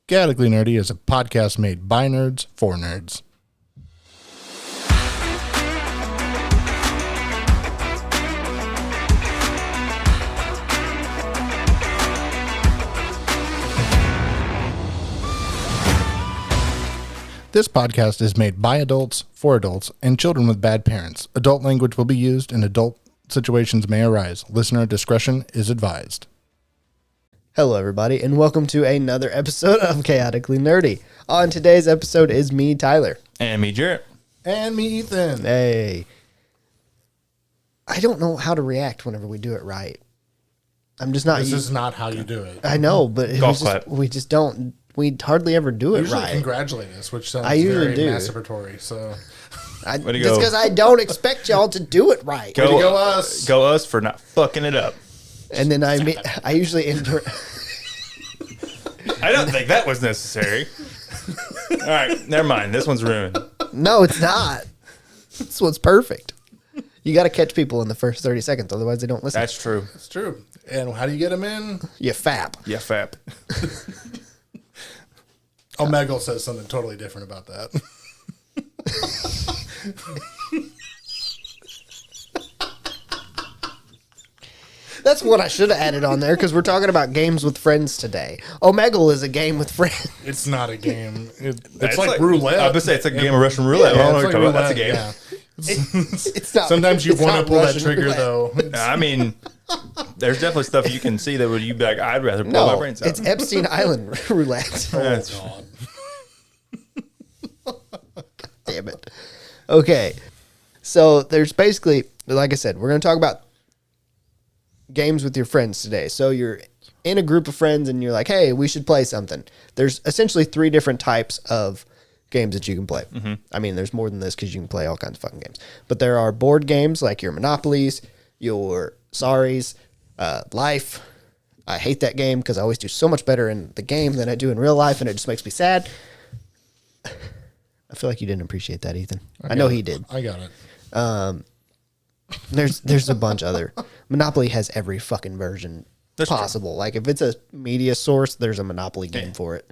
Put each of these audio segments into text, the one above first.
Chaotically Nerdy is a podcast made by nerds for nerds. This podcast is made by adults, for adults, and children with bad parents. Adult language will be used and adult situations may arise. Listener discretion is advised. Hello, everybody, and welcome to another episode of Chaotically Nerdy. On today's episode is me, Tyler. And me, Jarrett. And me, Ethan. Hey. I don't know how to react whenever we do it right. I'm just not... This is not how you do it. I know, but we just don't... We hardly ever do it Usually right. congratulate us, which sounds I usually very do. masturbatory. So, Just Way to go. because I don't expect y'all to do it right. Way to go us. Go us for not fucking it up. And then I usually enter... I don't think that was necessary. All right, never mind. This one's ruined. No, it's not. This one's perfect. You got to catch people in the first 30 seconds, otherwise they don't listen. That's true. It's true. And how do you get them in? You fap. Yeah, fap. Omegle says something totally different about that. That's what I should have added on there because we're talking about games with friends today. Omegle is a game with friends. It's not a game. It's It's like roulette. I was going to say, it's like a game of Russian roulette. I don't know it's what you're talking about. That's a game. Yeah. It's not. Sometimes you it's want to not pull that Russian trigger, roulette. though. I mean, there's definitely stuff you can see that would you be like, I'd rather pull my No, brains out. it's Epstein Island roulette. That's- Damn it. Okay, so there's basically, like I said, we're going to talk about games with your friends today. So you're in a group of friends and you're like, hey, we should play something. There's essentially 3 different types of games that you can play. Mm-hmm. I mean, there's more than this because you can play all kinds of fucking games. But there are board games like your Monopolies, your Sorries, Life. I hate that game because I always do so much better in the game than I do in real life, and it just makes me sad. I feel like you didn't appreciate that, Ethan. I know he did. I got it. There's a bunch other. Monopoly has every fucking version That's possible. Like if it's a media source, there's a Monopoly game for it.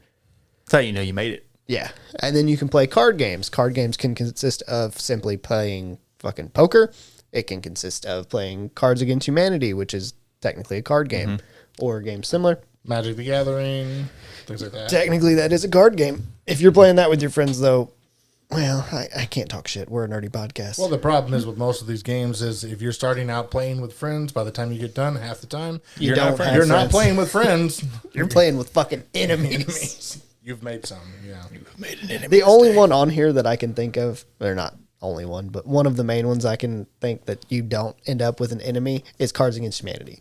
That's how you know you made it. Yeah. And then you can play card games. Card games can consist of simply playing fucking poker. It can consist of playing Cards Against Humanity, which is technically a card game or a game similar. Magic the Gathering, things like that. Technically, that is a card game. If you're playing that with your friends, though, well, I can't talk shit. We're a nerdy podcast. Well, the problem is with most of these games is if you're starting out playing with friends, by the time you get done, half the time, you don't have you're not friends. playing with friends. You're playing with fucking enemies. You've made some, yeah. Made an enemy. The only one on here that I can think of, or not only one, but one of the main ones I can think that you don't end up with an enemy is Cards Against Humanity.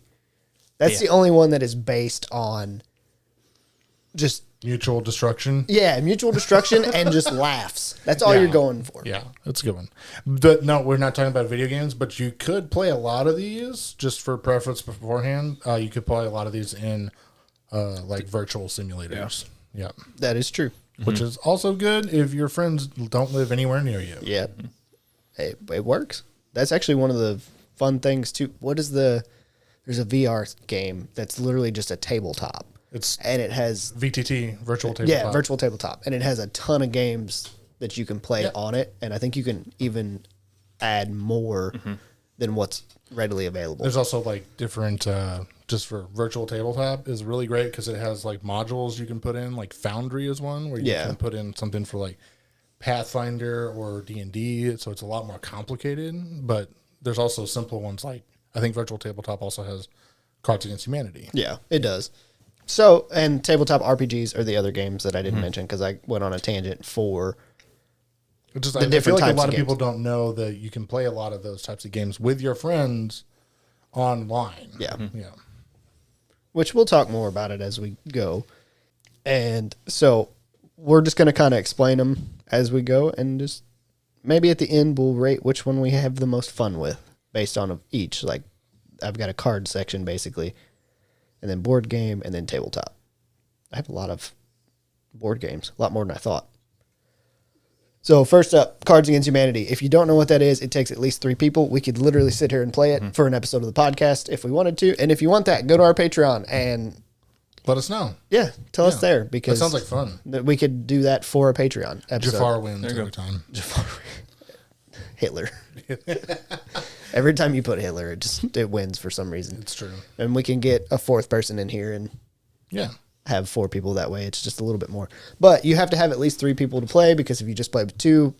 That's the only one that is based on just, Mutual destruction. mutual destruction and just laughs. That's all Yeah. you're going for. Yeah, that's a good one. But no, we're not talking about video games, but you could play a lot of these just for preference beforehand. You could play a lot of these in like virtual simulators. Yeah. That is true. Which is also good if your friends don't live anywhere near you. Yeah. It works. That's actually one of the fun things, too. There's a VR game that's literally just a tabletop. It's And it has VTT, virtual tabletop. Yeah, virtual tabletop. And it has a ton of games that you can play on it. And I think you can even add more than what's readily available. There's also like different, just for virtual tabletop is really great because it has like modules you can put in. Like Foundry is one where you can put in something for like Pathfinder or D&D. So it's a lot more complicated. But there's also simple ones like, I think virtual tabletop also has Cards Against Humanity. Yeah, it does. So, and tabletop RPGs are the other games that I didn't mention because I went on a tangent for Which is, the I feel different like a types lot of of people games. don't know that you can play a lot of those types of games with your friends online. Yeah. Yeah. which we'll talk more about it as we go. And so we're just going to kind of explain them as we go, and just maybe at the end we'll rate which one we have the most fun with based on each. Like I've got a card section basically, and then board game, and then tabletop. I have a lot of board games, a lot more than I thought. So first up, Cards Against Humanity. If you don't know what that is, it takes at least 3 people. We could literally sit here and play it for an episode of the podcast if we wanted to. And if you want that, go to our Patreon and Let us know. Yeah, tell us there because that sounds like fun. We could do that for a Patreon episode. Jafar wins every time. Hitler. Every time you put Hitler, it wins for some reason. It's true. And we can get a fourth person in here and have 4 people that way. It's just a little bit more. But you have to have at least 3 people to play because if you just play with 2,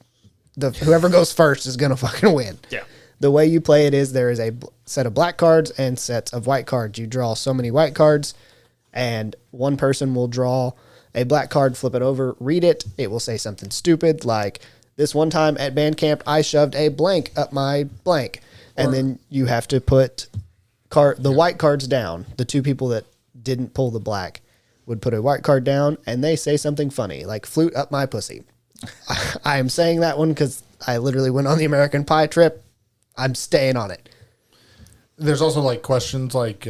whoever goes first is going to fucking win. Yeah. The way you play it is there is a set of black cards and sets of white cards. You draw so many white cards, and one person will draw a black card, flip it over, read it. It will say something stupid like, this one time at band camp, I shoved a blank up my blank. And then you have to put the white cards down. The 2 people that didn't pull the black would put a white card down, and they say something funny, like flute up my pussy. I am saying that one because I literally went on the American Pie trip. I'm staying on it. There's also like questions like,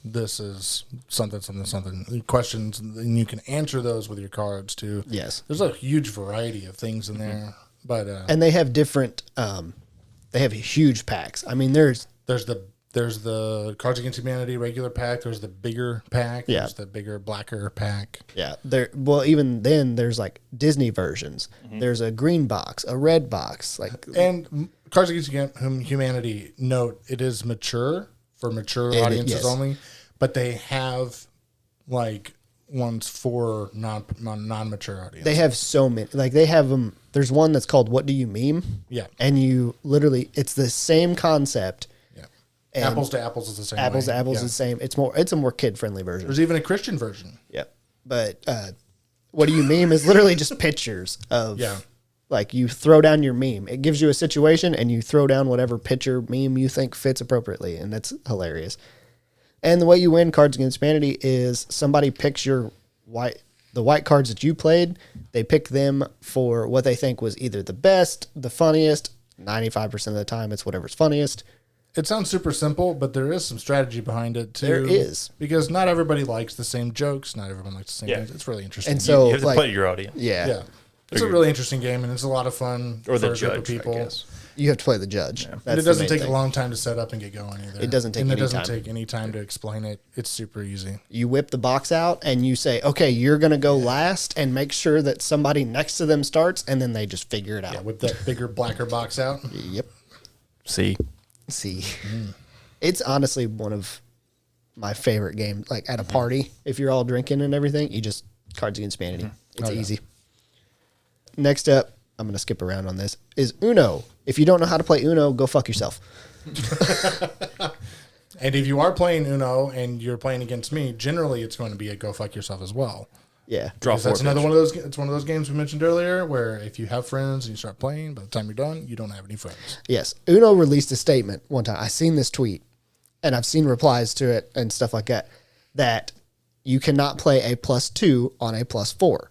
this is something, questions, and you can answer those with your cards too. Yes. There's a huge variety of things in there, but and they have different, they have huge packs. I mean, there's the Cards Against Humanity regular pack. There's the bigger pack. Yeah. There's the bigger, blacker pack. Yeah. Even then there's like Disney versions. There's a green box, a red box, And Cards Against Humanity, note, it is mature for mature audiences only, but they have like ones for non-mature audiences. They have so many. Like they have them. There's one that's called "What Do You Meme?" Yeah, and you literally, it's the same concept. Yeah, apples to apples is the same. Apples to apples is the same. It's a more kid friendly version. There's even a Christian version. Yeah, but "What Do You Meme?" is literally just pictures of. Yeah. Like you throw down your meme. It gives you a situation and you throw down whatever picture meme you think fits appropriately. And that's hilarious. And the way you win Cards Against Humanity is somebody picks the white cards that you played. They pick them for what they think was either the best, the funniest. 95% of the time, it's whatever's funniest. It sounds super simple, but there is some strategy behind it too. There is. Because not everybody likes the same jokes. Not everyone likes the same things. It's really interesting. And so you have to play your audience. Yeah. It's a really interesting game, and it's a lot of fun or for the a group of judge, people. I guess. You have to play the judge. Yeah. And it doesn't take a long time to set up and get going either. It doesn't take any time. And it doesn't take any time to explain it. It's super easy. You whip the box out and you say, okay, you're going to go last and make sure that somebody next to them starts, and then they just figure it out. Yeah, whip that bigger, blacker box out. Yep. See. It's honestly one of my favorite games. Like at a party, if you're all drinking and everything, you just Cards Against Humanity. It's easy. Next up, I'm going to skip around on this, is Uno. If you don't know how to play Uno, go fuck yourself. And if you are playing Uno and you're playing against me, generally it's going to be a go fuck yourself as well. Yeah. That's another one of those. It's one of those games we mentioned earlier where if you have friends and you start playing, by the time you're done, you don't have any friends. Yes. Uno released a statement one time. I seen this tweet, and I've seen replies to it and stuff like that, that you cannot play a +2 on a +4.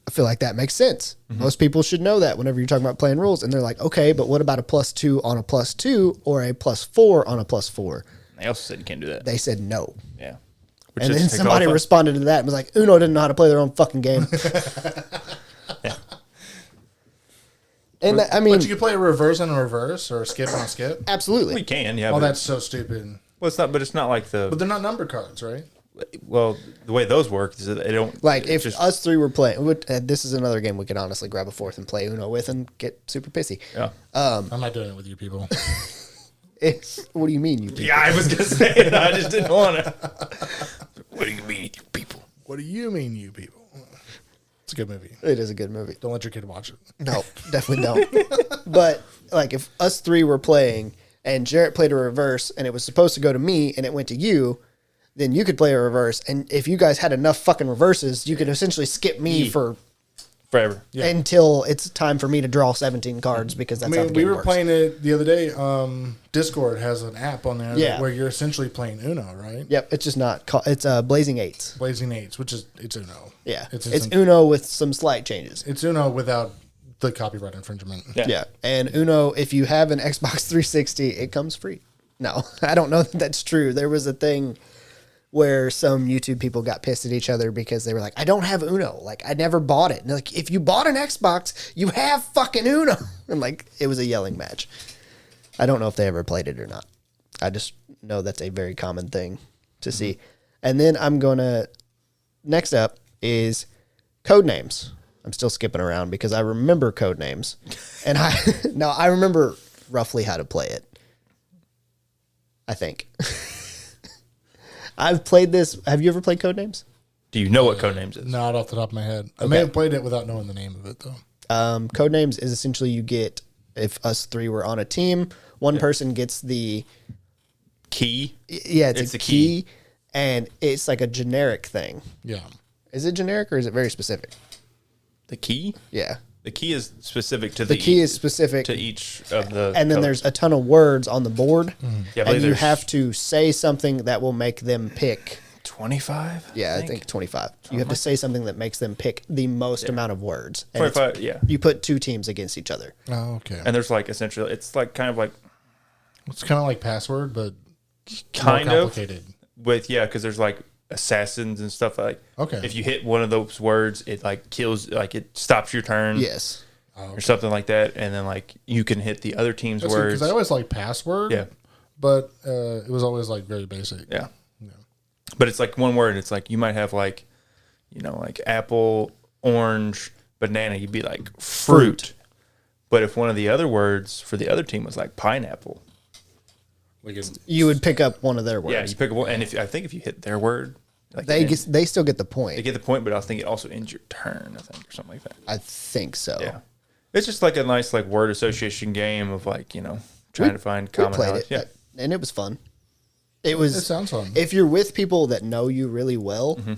I feel like that makes sense. Most people should know that whenever you're talking about playing rules. And they're like, okay, but what about a +2 on a +2 or a +4 on a +4? They also said you can't do that. They said no. Yeah. And then somebody responded to that and was like, Uno didn't know how to play their own fucking game. Yeah. And I mean, But you can play a reverse on a reverse or a skip on a skip. absolutely. We can, yeah. Oh, but, that's so stupid. well, it's not, but it's not like But they're not number cards, right? well, the way those work is that they don't. Like if just, us 3 were playing, this is another game we could honestly grab a fourth and play Uno with and get super pissy. Yeah. I'm not doing it with you people. What do you mean, you people? Yeah, I was going to say it. I just didn't want to. What do you mean, you people? What do you mean, you people? It's a good movie. It is a good movie. Don't let your kid watch it. No, definitely don't. But like if us 3 were playing and Jarrett played a reverse and it was supposed to go to me and it went to you, then you could play a reverse. And if you guys had enough fucking reverses, you could essentially skip me for forever until it's time for me to draw 17 cards because that's how the game we were works. playing it the other day. Discord has an app on there where you're essentially playing Uno, right? Yep, it's just not. It's Blazing Eights. Blazing Eights, which is it's Uno. Yeah, it's an- Uno with some slight changes. It's Uno without the copyright infringement. Yeah, and Uno, if you have an Xbox 360, it comes free. No, I don't know that that's true. There was a thing where some YouTube people got pissed at each other because they were like, I don't have Uno. Like, I never bought it. And they're like, if you bought an Xbox, you have fucking Uno. And like, it was a yelling match. I don't know if they ever played it or not. I just know that's a very common thing to see. And then I'm going to, next up is code names. I'm still skipping around because I remember code names. And I remember roughly how to play it. I think. I've played this. Have you ever played code names? Do you know what Codenames is? Not off the top of my head. I may have played it without knowing the name of it, though. Codenames is essentially you get, if us three were on a team, one person gets the Key. Yeah, it's a key, and it's like a generic thing. Yeah. Is it generic or is it very specific? The key? Yeah. The key is specific to The key is specific to each of the and then colors. there's a ton of words on the board. Yeah, I and believe you there's have to say something that will make them pick. 25? Yeah, I think 25. You have to say something that makes them pick the most amount of words. And 25, yeah. You put two teams against each other. Oh, okay. And there's like essentially, it's like kind of like It's kind of like Password, but kind more of complicated. with, yeah, because there's like assassins and stuff like, Okay. if you hit one of those words, it like kills, like it stops your turn. Yes. Or something like that. And then like you can hit the other team's words. Because I always like Password. Yeah. But it was always like very basic. Yeah. But it's like one word. It's like you might have like, you know, like apple, orange, banana. You'd be like fruit. But if one of the other words for the other team was like pineapple, You would pick up one of their words. yeah, you pick up one. And I think if you hit their word, like They still get the they point. get the point. But I think it also ends your turn. I think or something like that. I think so. Yeah, it's just like a nice like word association game of like trying to find We played commonality. it, Yeah, and it was fun. It was. It sounds fun. If you're with people that know you really well, Mm-hmm.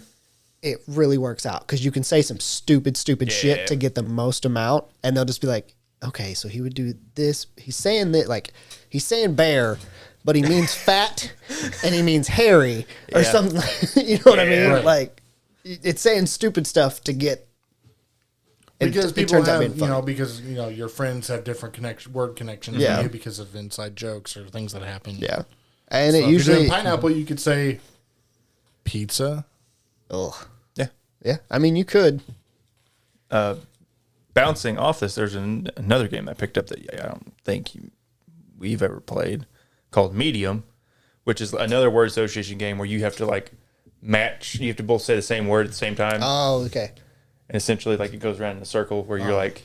it really works out because you can say some stupid shit to get the most amount, and they'll just be like, "Okay, so he would do this. He's saying that like he's saying bear, but he means fat, and he means hairy or Yeah. something." You know what I mean? Right. Like it's saying stupid stuff to get. Because it people turns out have, being funny. because your friends have different word connections Yeah. than you because of inside jokes or things that happen. Yeah, and So it if you're usually doing pineapple, you could say pizza. Ugh. yeah. Yeah, I mean you could. Bouncing off this, there's another game I picked up that I don't think we've ever played called Medium, which is another word association game where you have to like match. You have to both say the same word at the same time. Oh, okay. And essentially, like it goes around in a circle where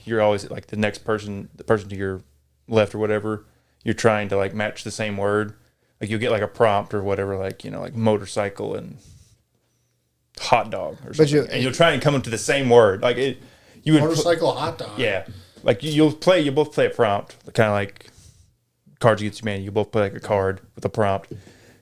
you're always like the next person, the person to your left or whatever, you're trying to like match the same word. Like you'll get like a prompt or whatever, like like motorcycle and hot dog or something, and you'll try and come into the same word. Like you would Motorcycle hot dog. yeah, like you'll both play a prompt, kind of like Cards Against Humanity. You both play like a card with a prompt,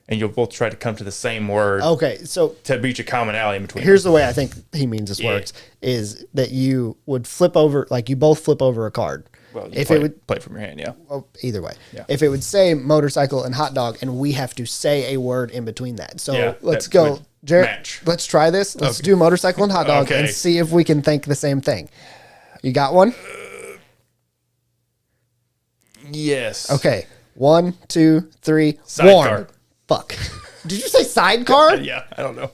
and you'll both try to come to the same word Okay, so to reach a commonality in between. here's the way I think he means this works is that you would flip over, like you both flip over a card. well, you if play, it would, play from your hand, yeah. well, either way, Yeah. if it would say motorcycle and hot dog, and we have to say a word in between that. So Yeah, let's that go, would Jared. match. Let's try this. Let's do motorcycle and hot dog and Okay. see if we can think the same thing. You got one? Yes. Okay. 1, 2, 3. Sidecar. Warm. Fuck. Did you say sidecar? Yeah, I don't know.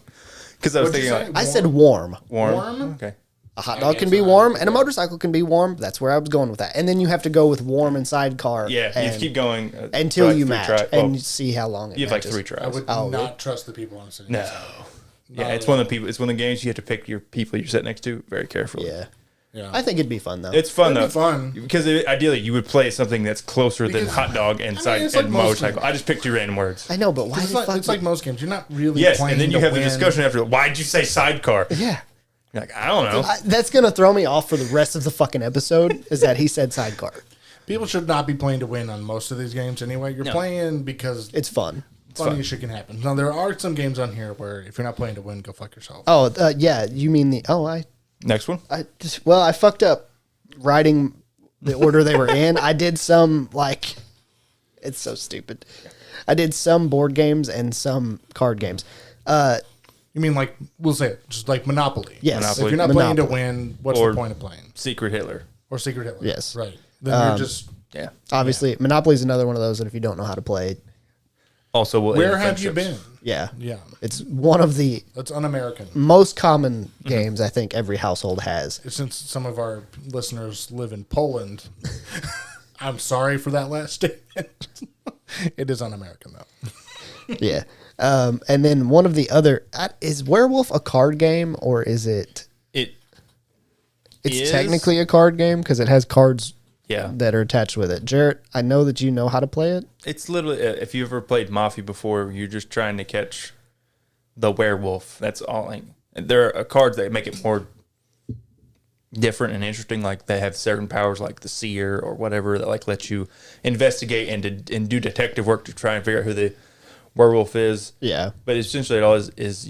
Because I was What'd you thinking say? like I said warm. warm. Warm? Okay. A hot dog can be warm and a motorcycle can be warm. That's where I was going with that. And then you have to go with warm and sidecar. Yeah, you and, have to keep going until for like you 3 match tries. and Well, see how long it you have like matches. 3 tries. I would Oh, really? not trust the people on sitting. No. beside me. Yeah, it's one of the people. It's one of the games you have to pick your people you're sitting next to very carefully. Yeah. Yeah. I think it'd be fun though. It's fun It'd though. be fun. Because ideally you would play something that's closer than Because- hot dog and I mean, it's like and most motorcycle. I just picked 2 random words. I know, but why It's the like, fuck? it's like most games. You're not really Yes, playing and then you to have the win. discussion after. Why'd you say sidecar? yeah. You're like, I don't know. That's gonna throw me off for the rest of the fucking episode. Is that he said sidecar? People should not be playing to win on most of these games anyway. You're No. playing because It's fun. funny fun. shit can happen. Now, there are some games on here where if you're not playing to win, go fuck yourself. Oh yeah, you mean the? Oh, Next one. I fucked up writing the order they were in. I did some like, it's so stupid. I did some board games and some card games. You mean like, we'll say it, just like Monopoly. Yes. Monopoly. If you're not playing to Monopoly. win, what's Or- the point of playing? Secret Hitler. Or Secret Hitler. Yes. Right. Then you're just, Yeah. Obviously, Monopoly is another one of those that if you don't know how to play, Also, will where end have you friendships. been? yeah, Yeah. it's one of the That's un-American. most common games I think every household has. Since some of our listeners live in Poland, I'm sorry for that last statement. It is un-American, though. Yeah. And then one of the other is Werewolf a card game or is it? It's technically a card game because it has cards. Yeah. That are attached with it. Jarrett, I know that you know how to play it. It's literally, if you ever played Mafia before, you're just trying to catch the werewolf. That's all. Like, there are cards that make it more different and interesting. Like they have certain powers, like the seer or whatever, that like let you investigate and do detective work to try and figure out who the werewolf is. Yeah. But essentially, it all is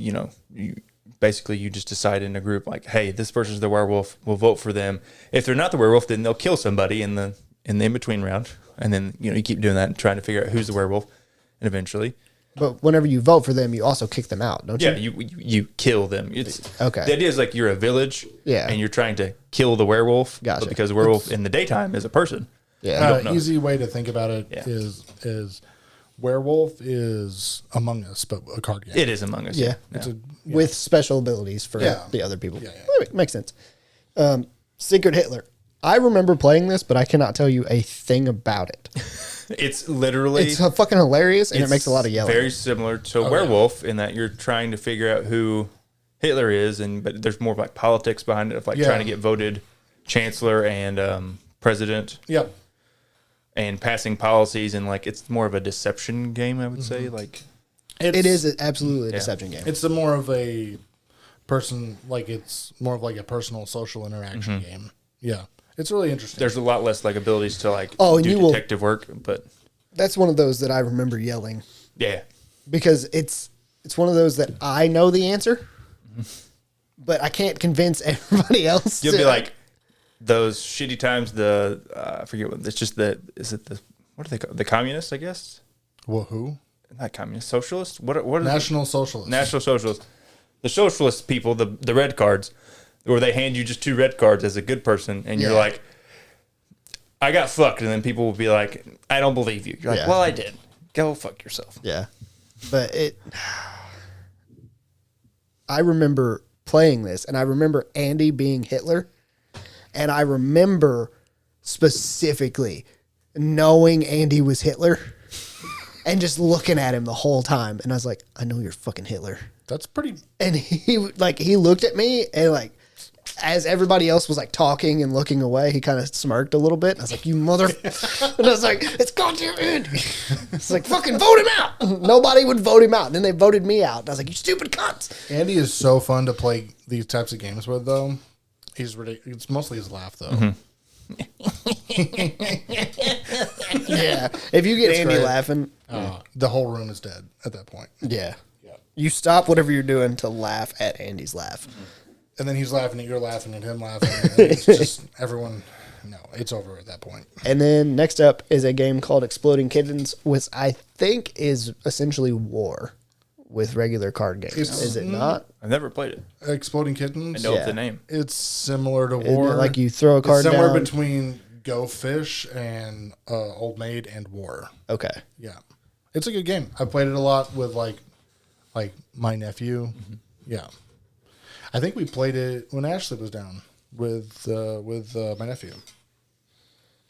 basically you just decide in a group like, hey, this person's the werewolf. We'll vote for them. If they're not the werewolf, then they'll kill somebody in the in between round, and then you keep doing that and trying to figure out who's the werewolf, and eventually. But whenever you vote for them, you also kick them out, don't you? Yeah, you kill them. It's okay. The idea is like you're a village, and you're trying to kill the werewolf. Gotcha. But because the werewolf in the daytime is a person. Yeah. Easy way to think about it is Werewolf is Among Us, but a card game. It is Among Us. Yeah. With special abilities for the other people. Yeah. Makes sense. Secret Hitler. I remember playing this, but I cannot tell you a thing about it. It's literally... It's fucking hilarious, and it makes a lot of yelling. Very similar to Werewolf in that you're trying to figure out who Hitler is, but there's more like politics behind it, of like trying to get voted chancellor and president. Yep. And passing policies, and like it's more of a deception game, I would say. Like it is absolutely a deception game. It's more of a person, like it's more of like a personal social interaction game. Yeah. It's really interesting. There's a lot less like abilities to like do detective work, but that's one of those that I remember yelling. Yeah. Because it's one of those that I know the answer, but I can't convince everybody else. You'll be like those shitty times. I forget what it's just what are they called? The communists, I guess. Well, who? Not communist, socialist. What are National Socialists? National Socialists. The socialist people, the red cards, where they hand you just 2 red cards as a good person, and you're like, I got fucked, and then people will be like, I don't believe you. You're like, well, I did. Go fuck yourself. Yeah. But I remember playing this, and I remember Andy being Hitler, and I remember specifically knowing Andy was Hitler and just looking at him the whole time, and I was like, I know you're fucking Hitler. That's pretty... And he looked at me, and like, as everybody else was like talking and looking away, he kind of smirked a little bit. And I was like, you mother... And I was like, it's goddamn Andy. It's like, fucking vote him out. Nobody would vote him out. And then they voted me out. And I was like, you stupid cunts. Andy is so fun to play these types of games with, though. He's ridiculous. It's mostly his laugh, though. Yeah. If you get Andy laughing... the whole room is dead at that point. Yeah. You stop whatever you're doing to laugh at Andy's laugh. And then he's laughing at you're laughing at him laughing. And it's just everyone... No, it's over at that point. And then next up is a game called Exploding Kittens, which I think is essentially war with regular card games. Is it not? I've never played it. Exploding Kittens? I know the name. It's similar to War. Like you throw a card it's somewhere down? between Go Fish and Old Maid and War. Okay. Yeah. It's a good game. I played it a lot with like my nephew. Yeah. I think we played it when Ashley was down with my nephew.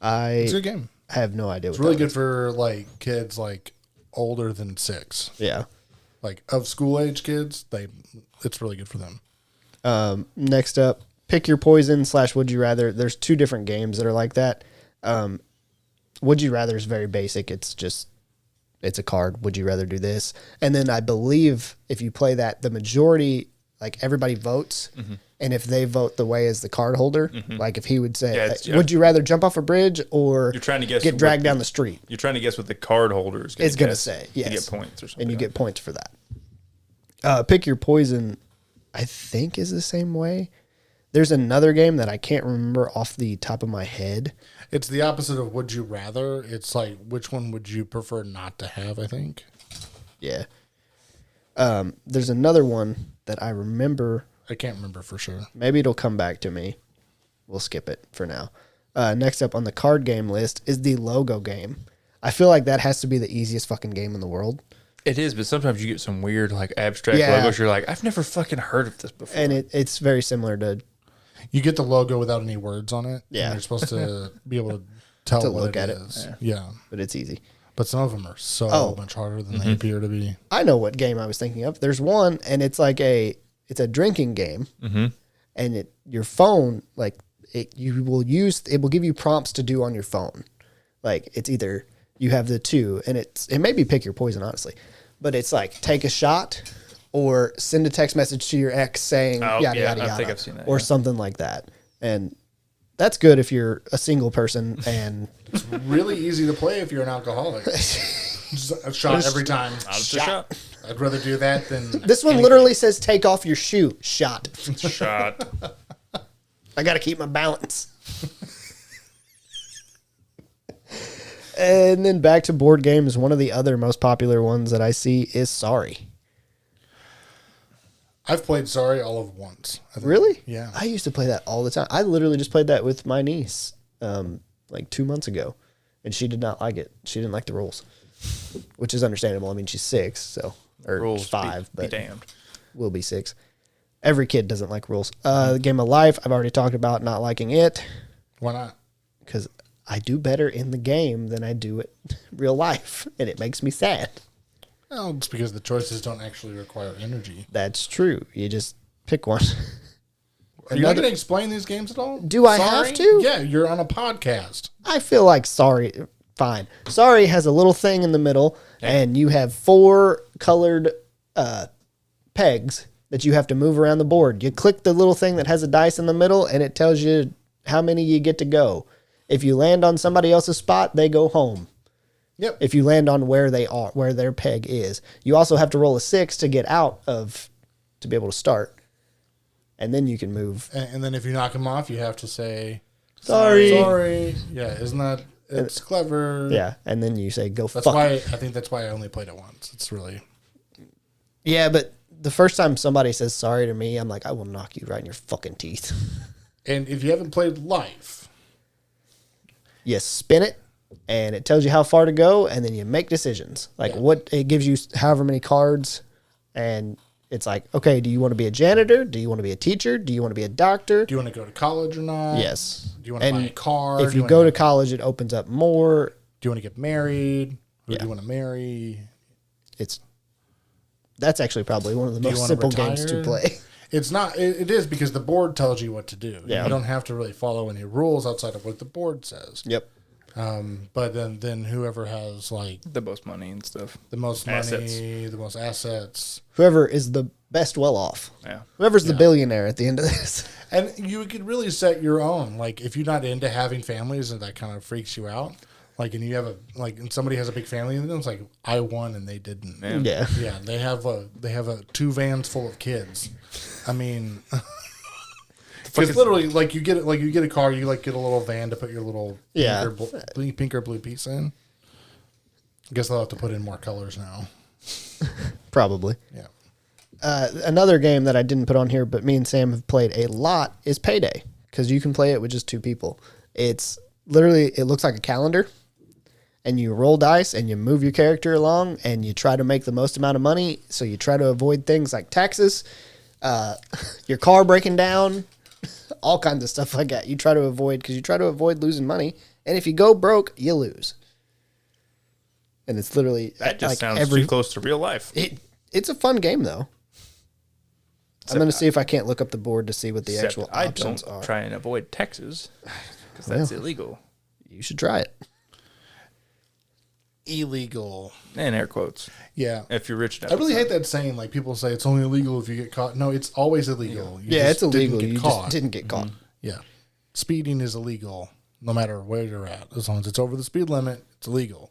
It's a good game. I have no idea. It's really good for like kids like older than 6. Yeah. Like of school age kids, it's really good for them. Next up, Pick Your Poison / Would You Rather. There's 2 different games that are like that. Would You Rather is very basic. It's a card. Would you rather do this? And then I believe if you play that, the majority, like everybody votes. And if they vote the way as the card holder, like if he would say, would you rather jump off a bridge or you're trying to guess get dragged down the street? You're trying to guess what the card holder is going to say. Yes. You get points or something. And you get points for that. Pick Your Poison, I think, is the same way. There's another game that I can't remember off the top of my head. It's the opposite of Would You Rather. It's like, which one would you prefer not to have, I think. Yeah. There's another one that I remember. I can't remember for sure. Maybe it'll come back to me. We'll skip it for now. Next up on the card game list is the logo game. I feel like that has to be the easiest fucking game in the world. It is, but sometimes you get some weird, like, abstract logos. You're like, I've never fucking heard of this before. And it's very similar to... You get the logo without any words on it. Yeah. And you're supposed to be able to tell to what look it at is. it. Yeah. But it's easy. But some of them are so much harder than they appear to be. I know what game I was thinking of. There's one, and it's like it's a drinking game, and your phone it will give you prompts to do on your phone. Like it's either you have the two, and it may be pick your poison, honestly, but it's like take a shot or send a text message to your ex saying yada yada yada, I think I've seen that, or something like that, and that's good if you're a single person and. It's really easy to play if you're an alcoholic. Just a shot every time. Shot. I'd rather do that than... This one literally says, take off your shoe. Shot. Shot. I got to keep my balance. And then back to board games. One of the other most popular ones that I see is Sorry. I've played Sorry all of once. Really? Yeah. I used to play that all the time. I literally just played that with my niece like 2 months ago, and she did not like it. She didn't like the rules, which is understandable. I mean, she's 6, or Rules 5, be but damned. will be 6. Every kid doesn't like rules. The Game of Life, I've already talked about not liking it. Why not? Because I do better in the game than I do it real life, and it makes me sad. Well, it's because the choices don't actually require energy. That's true. You just pick one. Are you not going to explain these games at all? Do I have to? Yeah, you're on a podcast. I feel like Sorry, fine. Sorry has a little thing in the middle, and you have 4 colored pegs that you have to move around the board. You click the little thing that has a dice in the middle, and it tells you how many you get to go. If you land on somebody else's spot, they go home. Yep. If you land on where they are, where their peg is, you also have to roll a 6 to get out to be able to start. And then you can move. And then if you knock them off, you have to say, Sorry. Yeah, isn't that, it's clever. Yeah, and then you say, go That's fuck. why, I think that's why I only played it once. It's really. Yeah, but the first time somebody says sorry to me, I'm like, I will knock you right in your fucking teeth. And if you haven't played Life. You spin it, and it tells you how far to go, and then you make decisions. Like it gives you however many cards, and it's like, okay, do you want to be a janitor? Do you want to be a teacher? Do you want to be a doctor? Do you want to go to college or not? Yes. Do you want to buy a car? If you go to college, it opens up more. Do you want to get married? Who do you want to marry? That's actually probably one of the most simple games to play. It's not. It is because the board tells you what to do. Yeah. You don't have to really follow any rules outside of what the board says. Yep. But then whoever has like The most money and stuff. the most Assets. money, the most assets, Whoever is the best well off. Yeah. Whoever's the billionaire at the end of this. and you could really set your own. Like if you're not into having families and that kind of freaks you out, like and you have and somebody has a big family and it's like I won and they didn't. Yeah. Yeah, they have 2 vans full of kids. I mean, it's literally like you get a car, you like get a little van to put your little pink or blue piece in. I guess they'll have to put in more colors now. Probably. Yeah. Another game that I didn't put on here, but me and Sam have played a lot, is Payday, because you can play it with just 2 people. It's literally, it looks like a calendar, and you roll dice and you move your character along and you try to make the most amount of money. So you try to avoid things like taxes, your car breaking down, all kinds of stuff like that. You try to avoid, because you try to avoid losing money. And if you go broke, you lose. And it's literally That just sounds too close to real life. It's a fun game though. I'm going to see if I can't look up the board to see what the actual options are. Try and avoid taxes because that's illegal. You should try it. Illegal. And air quotes. Yeah. If you're rich enough. I really hate that saying. Like people say it's only illegal if you get caught. No, it's always illegal. You it's illegal. Didn't You get caught. just didn't get caught. Yeah. Speeding is illegal no matter where you're at. As long as it's over the speed limit, it's illegal.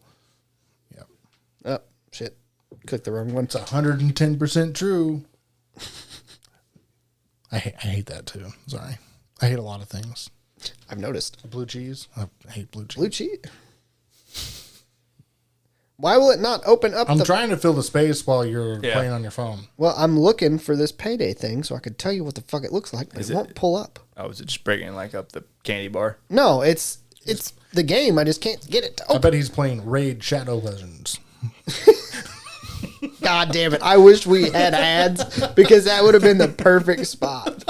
Yeah. Oh, shit. Clicked the wrong one. It's 110% true. I hate that too. Sorry. I hate a lot of things. I've noticed. Blue cheese. I hate blue cheese. Blue cheese? Why will it not open up I'm trying to fill the space while you're Yeah. playing on your phone. Well, I'm looking for this Payday thing so I could tell you what the fuck it looks like, but it won't pull up. Oh, is it just breaking like up the candy bar? No, it's the game. I just can't get it to I open. bet he's playing Raid Shadow Legends. God damn it. I wish we had ads because that would have been the perfect spot.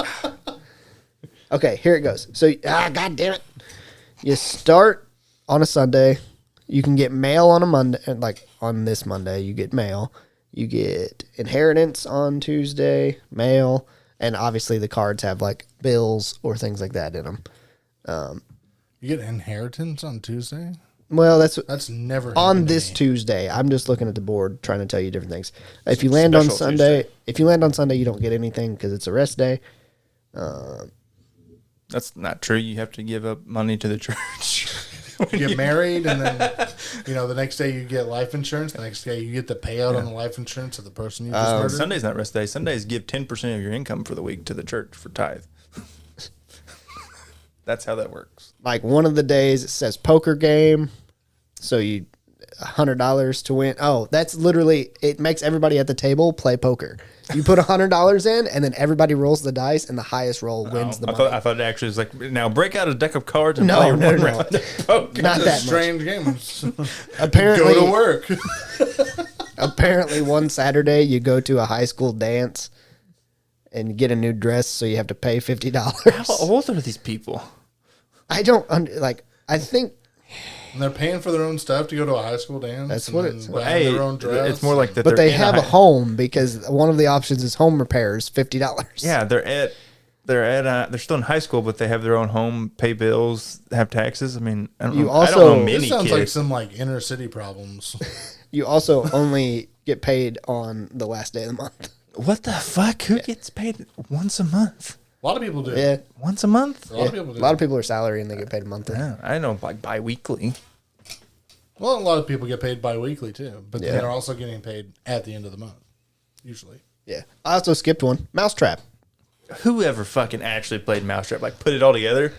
Okay, here it goes. So, God damn it. You start on a Sunday. You can get mail on a Monday, like on this Monday, you get mail. You get inheritance on Tuesday, mail, and obviously the cards have like bills or things like that in them. You get inheritance on Tuesday? Well, that's never on this Tuesday. I'm just looking at the board trying to tell you different things. If you land on Sunday, you don't get anything because it's a rest day. That's not true. You have to give up money to the church. You get married, and then the next day you get life insurance. The next day you get the payout on the life insurance of the person you just murdered. Sunday's not rest day. Sundays give 10% of your income for the week to the church for tithe. That's how that works. Like one of the days it says poker game, so you $100 to win. Oh, that's literally, it makes everybody at the table play poker. You put $100 in, and then everybody rolls the dice, and the highest roll wins the money. I thought it actually was like, now break out a deck of cards and No. round of poker. Not that Strange game. Apparently, Go to work. apparently, one Saturday you go to a high school dance and get a new dress, so you have to pay $50. How old are these people? I don't I think And they're paying for their own stuff to go to a high school dance. That's what it's. Their own dress. It's more like that. But they have a home because one of the options is home repairs, $50. Yeah, they're still in high school, but they have their own home, pay bills, have taxes. I mean, I don't know many This sounds kids. like some inner city problems. You also only get paid on the last day of the month. What the fuck? Who gets paid once a month? A lot of people do. Yeah, Once a month? A lot of people do. a lot of people are salary and they get paid monthly. Yeah, I know, like bi-weekly. Well, a lot of people get paid bi-weekly too, but Yeah. they're also getting paid at the end of the month, usually. Yeah, I also skipped one. Mousetrap. Whoever fucking actually played Mousetrap, like put it all together,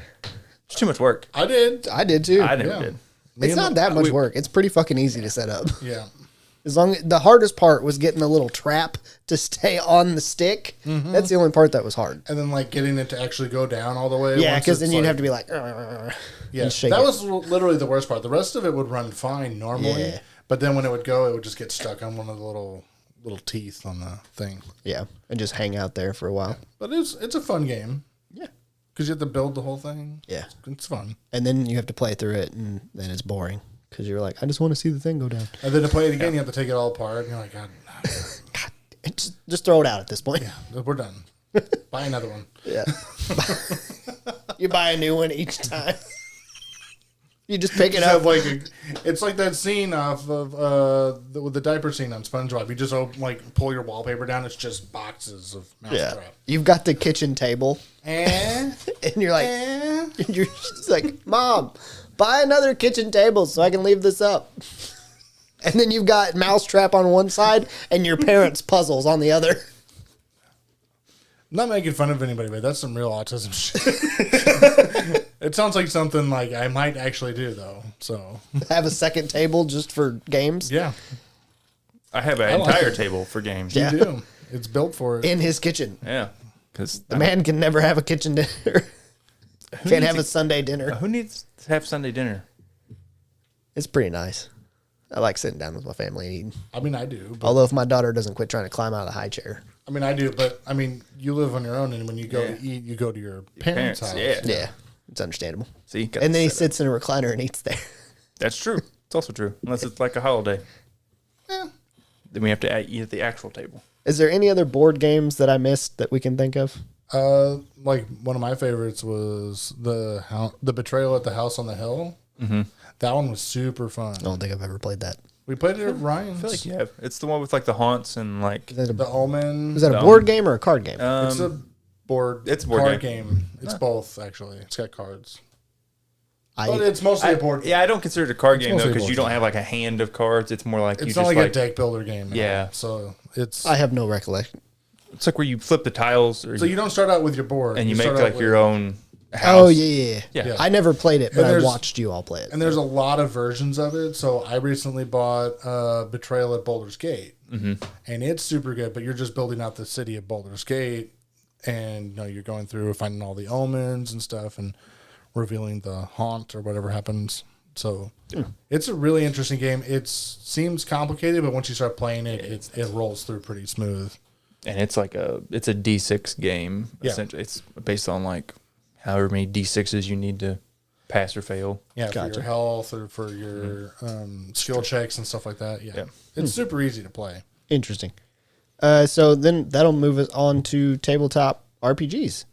it's too much work. I did. I did too. I never Yeah. did. It's not that much work. It's pretty fucking easy to set up. Yeah. The hardest part was getting the little trap to stay on the stick. That's the only part that was hard. And then getting it to actually go down all the way. Yeah, once because then it's, you'd have to be like, yeah, and shake that it. was literally the worst part. The rest of it would run fine normally, Yeah. but then when it would go, it would just get stuck on one of the little teeth on the thing. Yeah, and just hang out there for a while. But it's a fun game. Yeah. Because you have to build the whole thing. Yeah. It's fun. And then you have to play through it, and then it's boring because you're like, I just want to see the thing go down. And then to play it again, you have to take it all apart. And you're like, God, Just throw it out at this point. yeah, we're done. Buy another one. Yeah. You buy a new one each time. You just pick it Just up. have it's like that scene off of with the diaper scene on SpongeBob. You just pull your wallpaper down. It's just boxes of Mousetrap. You've got the kitchen table, And and you're like, and you're just like, Mom, buy another kitchen table so I can leave this up. And then you've got Mousetrap on one side and your parents' puzzles on the other. I'm not making fun of anybody, but that's some real autism shit. It sounds like something I might actually do though. So Have a second table just for games yeah, I have an like entire it. table for games. Yeah. you do. It's built for it. in his kitchen. Yeah. Because The man can never have a kitchen dinner. Can't have a Sunday dinner. who needs to have Sunday dinner? It's pretty nice. I like sitting down with my family and eating. I mean, I do. But, Although if my daughter doesn't quit trying to climb out of the high chair. I mean, I do. But I mean, you live on your own, and when you go to eat, you go to your parents' house. Yeah. Yeah, it's understandable. See, got And then he set up. sits in a recliner and eats there. That's true. It's also true, unless it's like a holiday. Eh. Then we have to eat at the actual table. Is there any other board games that I missed that we can think of? One of my favorites was the Betrayal at the House on the Hill. Mm-hmm. That one was super fun. I don't think I've ever played that. We played it at Ryan's. I feel like you have. It's the one with the haunts and The Omen. Is that a board game or a card game? It's a board. It's a board card game. game. It's both actually. It's got cards, I but it's mostly a board. Yeah, I don't consider it a card game though mostly a because board you don't game. have a hand of cards. It's more like It's you not just like a deck builder game. at Yeah. all. So it's I have no recollection. It's like where you flip the tiles, or so you don't start out with your board and you make start out like with- your own house. Oh, yeah. Yeah. I never played it, but And I there's- watched you all play it. And there's a lot of versions of it. So I recently bought Betrayal at Boulder's Gate, and it's super good. But you're just building out the city of Boulder's Gate, and you're going through finding all the omens and stuff, and revealing the haunt or whatever happens. So it's a really interesting game. It seems complicated, but once you start playing it, it rolls through pretty smooth. And it's a D6 game. Yeah. Essentially, it's based on however many D6s you need to pass or fail. Yeah, for Gotcha. your health or for your skill checks and stuff like that. Yeah. It's super easy to play. Interesting. So then that'll move us on to tabletop RPGs.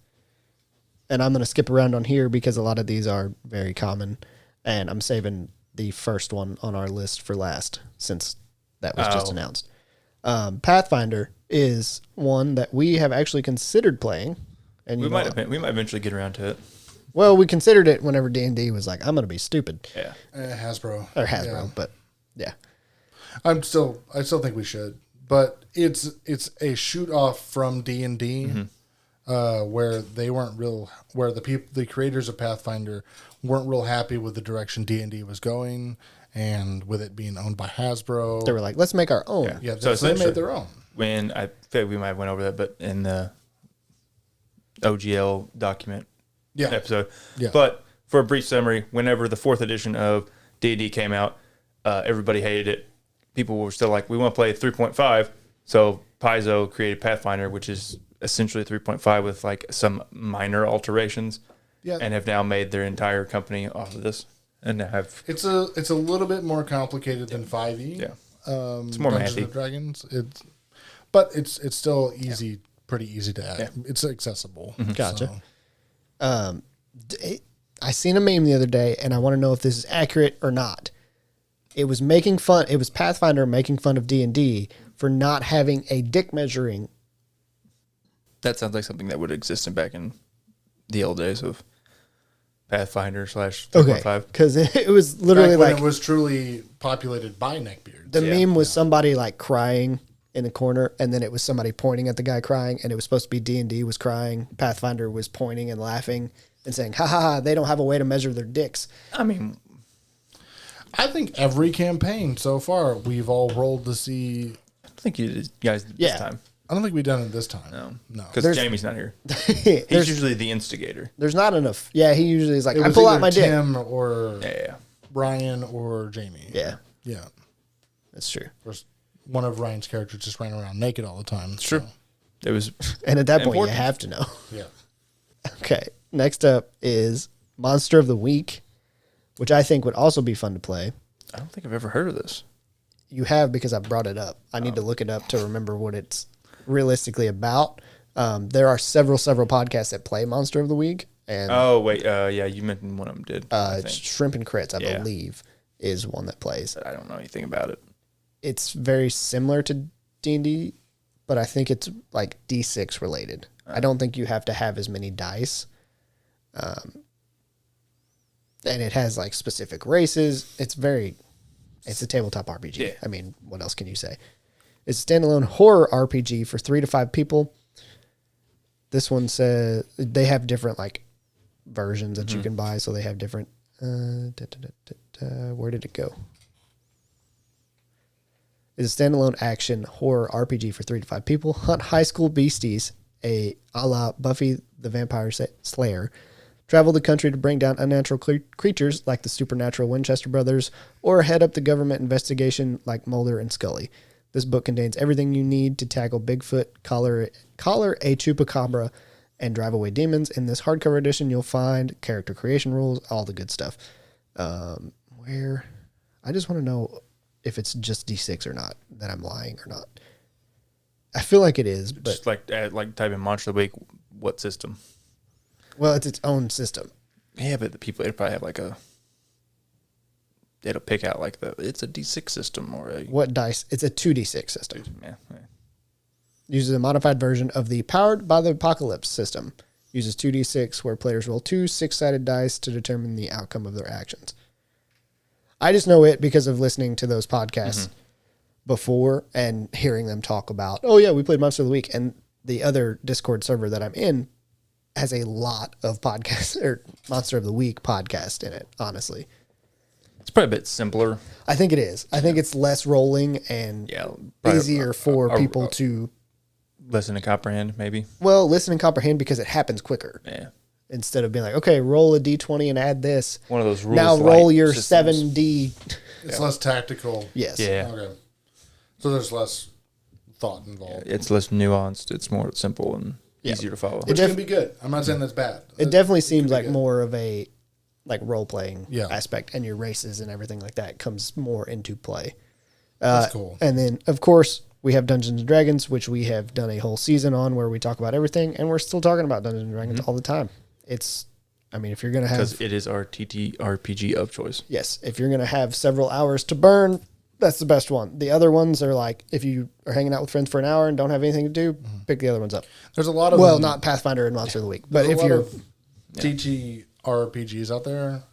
And I'm going to skip around on here because a lot of these are very common. And I'm saving the first one on our list for last since that was just announced. Pathfinder is one that we have actually considered playing. And We might eventually get around to it. Well, we considered it whenever D&D was like, I'm going to be stupid. Yeah. Hasbro. Or Hasbro, Yeah. but yeah. I still think we should, but it's a shoot off from D&D, where they weren't where the creators of Pathfinder weren't real happy with the direction D&D was going, and with it being owned by Hasbro. They were like, let's make our own. Yeah, So so they made their own. When I feel like we might have went over that, but in the OGL document episode. Yeah. But for a brief summary, whenever the 4th edition of D&D came out, everybody hated it. People were still like, we want to play 3.5. So Paizo created Pathfinder, which is essentially 3.5 with like some minor alterations. Yeah. And have now made their entire company off of this. And have It's a little bit more complicated than 5e. Yeah. It's more Dungeons mathy. and Dragons. But it's still easy, pretty easy to add. Yeah. It's accessible. Gotcha. So. I seen a meme the other day, and I want to know if this is accurate or not. It was making fun. It was Pathfinder making fun of D&D for not having a dick measuring. that sounds like something that would exist back in the old days of Pathfinder / 3.5. Because it was literally Back when like it was truly populated by neckbeards. the meme was somebody like crying in the corner, and then it was somebody pointing at the guy crying, and it was supposed to be D&D was crying. Pathfinder was pointing and laughing and saying, "Ha ha ha! They don't have a way to measure their dicks." I mean, I think every campaign so far we've all rolled to see. I don't think you guys did Yeah. this time. I don't think we've done it this time. No. Because Jamie's not here. He's there's, usually the instigator. there's not enough. Yeah, he usually is like, It I was pull out either my dick. Tim or Yeah. Brian or Jamie. Yeah, Yeah. that's true. Of course, one of Ryan's characters just ran around naked all the time. Sure. so, It was And at that point, Important. you have to know. yeah. Okay, next up is Monster of the Week, which I think would also be fun to play. I don't think I've ever heard of this. You have because I brought it up. I need to look it up to remember what it's realistically about. There are several podcasts that play Monster of the Week, and Oh wait, yeah, you mentioned one of them did. I think. Shrimp and Crits, I Yeah. believe, is one that plays. I don't know anything about it. It's very similar to D&D, but I think it's like D6 related. I don't think you have to have as many dice. And it has like specific races. It's a tabletop RPG. Yeah. I mean, what else can you say? It's a standalone horror RPG for 3 to 5 people. This one says they have different like versions that you can buy. So they have different, where did it go? It's a standalone action horror RPG for 3 to 5 people. Hunt high school beasties, a la Buffy the Vampire Slayer. Travel the country to bring down unnatural creatures like the supernatural Winchester brothers, or head up the government investigation like Mulder and Scully. This book contains everything you need to tackle Bigfoot, collar a chupacabra, and drive away demons. In this hardcover edition, you'll find character creation rules, all the good stuff. Where I just want to know if it's just D6 or not, that I'm lying or not. I feel like it is, but Just like type in Monster of the Week, what system? well, it's its own system. Yeah, but the people it'll probably have like it'll pick out like it's a D6 system or a What dice? It's a 2d6 system. yeah. Uses a modified version of the Powered by the Apocalypse system. Uses 2d6 where players roll 2 6-sided dice to determine the outcome of their actions. I just know it because of listening to those podcasts before and hearing them talk about, oh yeah, we played Monster of the Week. And the other Discord server that I'm in has a lot of podcasts or Monster of the Week podcast in it, honestly. It's probably a bit simpler. I think it is. I think it's less rolling and Yeah, probably easier for people to, listen and comprehend maybe. well, listen and comprehend because it happens quicker. Yeah, Instead of being like, okay, roll a d20 and add this. one of those rules. Now roll light your systems. 7d. It's less tactical. Yes. Yeah, Okay. So there's less thought involved. it's less nuanced. It's more simple and Yeah. easier to follow. Which can be good. I'm not saying that's bad. It definitely could seems be like good. more of a like role playing Yeah. aspect, and your races and everything like that comes more into play. That's cool. And then, of course, we have Dungeons and Dragons, which we have done a whole season on where we talk about everything, and we're still talking about Dungeons and Dragons all the time. It's, I mean, if you're going to have, Because it is our TTRPG of choice. yes, if you're going to have several hours to burn, that's the best one. The other ones are like, if you are hanging out with friends for an hour and don't have anything to do, pick the other ones up. There's a lot of Well, not Pathfinder and Monster of the Week, but there's if a lot you're, of TTRPGs out there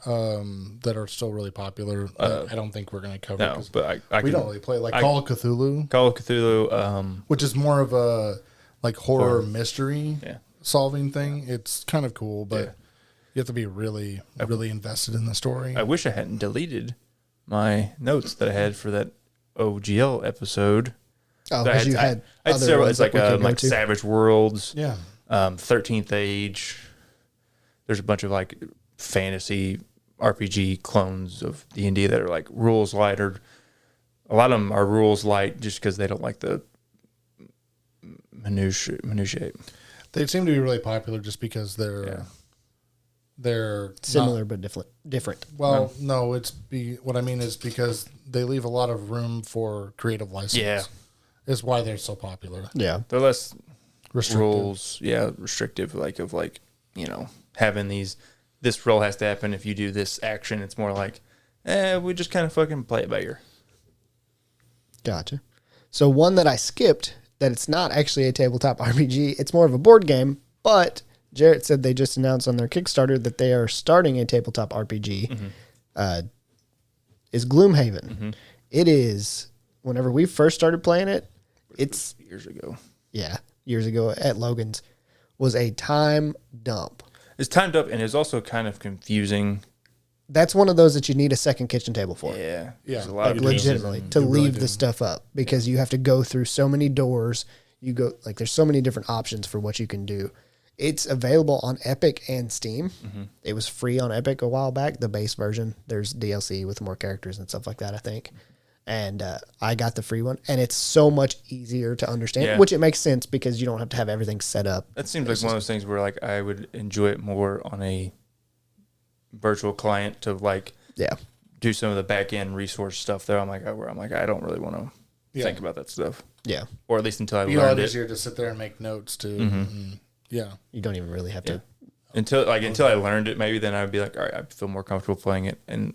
that are still really popular. I don't think we're going to cover. No, 'cause but we don't really play Call of Cthulhu, Call of Cthulhu. which is more of a like horror mystery Yeah. solving thing. It's kind of cool, but Yeah. you have to be really invested in the story. I wish I hadn't deleted my notes that I had for that OGL episode. oh, I because you had I had other several. ones It's like that we could go to. Savage Worlds, Yeah. 13th Age. There's a bunch of like fantasy RPG clones of D&D that are like rules light, or a lot of them are rules light just because they don't like the minutiae. They seem to be really popular just because they're Similar not- but different. well, no, what I mean is because they leave a lot of room for creative license. Yeah. Is why they're so popular. Yeah. They're less Restricted. rules, restrictive, having this role has to happen if you do this action. It's more like, we just kind of fucking play it by ear. Gotcha. So one that I skipped, that it's not actually a tabletop RPG, it's more of a board game, but Jarrett said they just announced on their Kickstarter that they are starting a tabletop RPG, is Gloomhaven. It is, whenever we first started playing it, it's, Years ago. years ago at Logan's, was a time dump. It's timed up, and it's also kind of confusing. That's one of those that you need a second kitchen table for. Yeah. Yeah, There's a lot Like of legitimately to You really leave do. the stuff up because you have to go through so many doors. You go like there's so many different options for what you can do. It's available on Epic and Steam. It was free on Epic a while back, the base version. There's DLC with more characters and stuff like that, I think. And I got the free one, and it's so much easier to understand, Yeah. which it makes sense because you don't have to have everything set up. That seems like one of those things where like I would enjoy it more on a virtual client to like Yeah. do some of the back end resource stuff there. Where I'm like, I don't really want to think about that stuff, Yeah. or at least until I Be a lot learned it. easier to sit there and make notes too. And, yeah. You don't even really have to. Until I learned it, maybe then I'd be like, all right, I feel more comfortable playing it in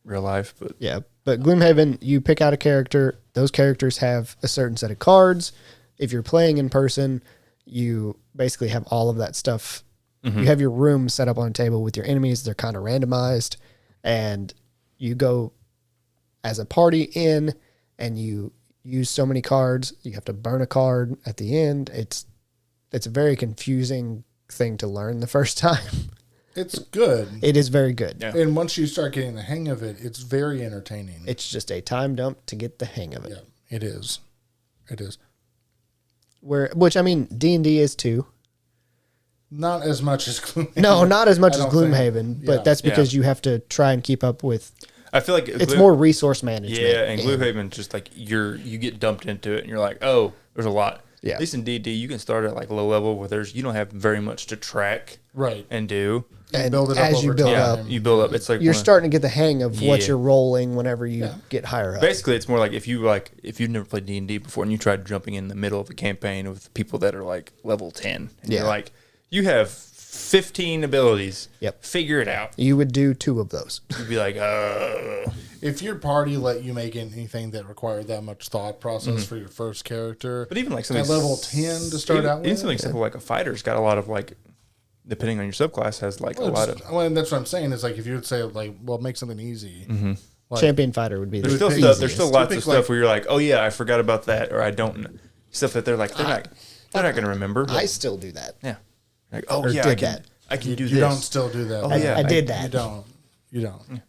real life. But Yeah, but Gloomhaven, you pick out a character. Those characters have a certain set of cards. If you're playing in person, you basically have all of that stuff. You have your room set up on a table with your enemies. They're kind of randomized, and you go as a party in, and you use so many cards. You have to burn a card at the end. It's a very confusing thing to learn the first time. It's good. It is very good. Yeah. And once you start getting the hang of it, it's very entertaining. It's just a time dump to get the hang of it. Yeah, it is. It is. Which I mean, D&D is too. Not as much as Gloomhaven. No, not as much I as don't think. Gloomhaven, but Yeah. that's because you have to try and keep up with. I feel like It's more resource management. Yeah, and Gloomhaven just like you get dumped into it, and you're like, oh, there's a lot. Yeah. At least in D&D, you can start at like low level where you don't have very much to track Right. and do. And build it up as you over build time. up, You build up. It's like you're starting to get the hang of what Yeah. you're rolling whenever you get higher up. basically it's more like if you've never played D&D before and you tried jumping in the middle of a campaign with people that are like level 10, and Yeah. you're like, you have 15 abilities. Yep. Figure it out. You would do 2 of those. You'd be like, If your party let you make anything that required that much thought process for your first character, But even like at something level 10 to start out even with, something simple like a fighter's got a lot of like, depending on your subclass, has like a lot of. Well, that's what I'm saying. Is like if you would say like, well, make something easy. Like, Champion fighter would be There's the still easiest. stuff. There's still lots of pick, stuff like- where you're like, oh yeah, I forgot about that, or I don't stuff that they're like they're not going to remember. I still do that. Yeah. Like, oh Or yeah, did that. I can do You this. don't still do that. Oh, yeah. I did You that. don't. You don't.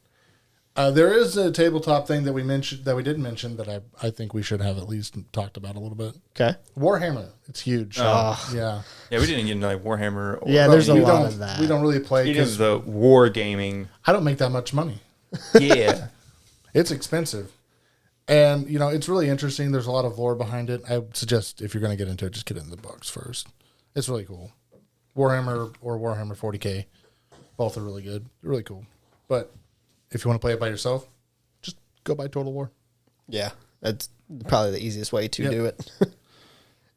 There is a tabletop thing that we didn't mention that I think we should have at least talked about a little bit. Okay. Warhammer. It's huge. Yeah. Yeah, we didn't get into like Warhammer. Or, Yeah, there's a we lot don't, of that. We don't really play It is because the war gaming. I don't make that much money. Yeah. It's expensive. And, it's really interesting. There's a lot of lore behind it. I would suggest if you're going to get into it, just get into the books first. It's really cool. Warhammer or Warhammer 40K. Both are really good. They're really cool. But if you want to play it by yourself, just go buy Total War. Yeah, that's probably the easiest way to do it.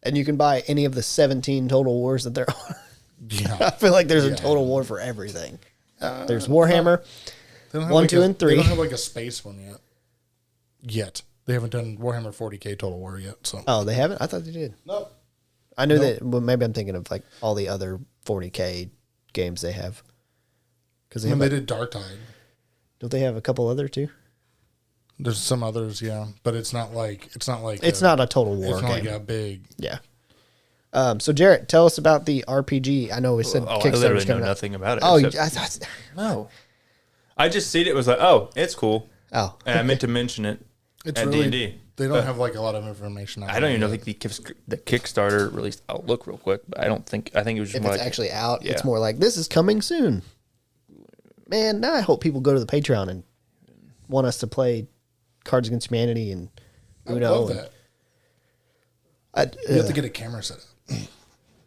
And you can buy any of the 17 Total Wars that there are. Yeah. I feel like there's a Total War for everything. There's Warhammer, They don't have 1, like 2, and 3. They don't have like a space one yet. They haven't done Warhammer 40K Total War yet. So Oh, they haven't? I thought they did. no. I knew that. Well, maybe I'm thinking of like all the other 40K games they have. Because When they did Dark Tide, don't they have a couple other too? there's some others, yeah, but it's not like It's not a Total War It's not game. like a big. Yeah. So Jarrett, tell us about the RPG. I know we said I Kickstarter's literally know coming out. nothing about it. Oh, except- no. I just seen it. Was like, oh, it's cool. oh, And I meant to mention it It's at really. D&D. They don't have like a lot of information. I don't even know. I think the Kickstarter released. I'll look real quick, but I don't think. I think it was just if more it's like, actually out, yeah. it's more like this is coming soon. Man, now I hope people go to the Patreon and want us to play Cards Against Humanity and I would Uno. love and- that. You have to get a camera set up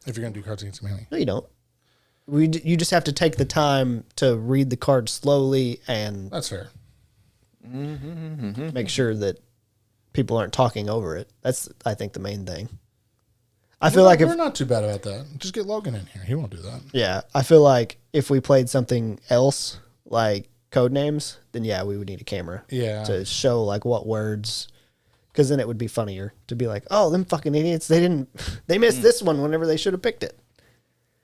if you're gonna do Cards Against Humanity. No, you don't. You just have to take the time to read the cards slowly and That's fair. make sure that people aren't talking over it. That's, I think, the main thing. I feel like we're not too bad about that. Just get Logan in here. He won't do that. I feel like if we played something else like Codenames, then yeah, we would need a camera. Yeah. To show like what words, because then it would be funnier to be like, oh, them fucking idiots, they missed this one whenever they should have picked it.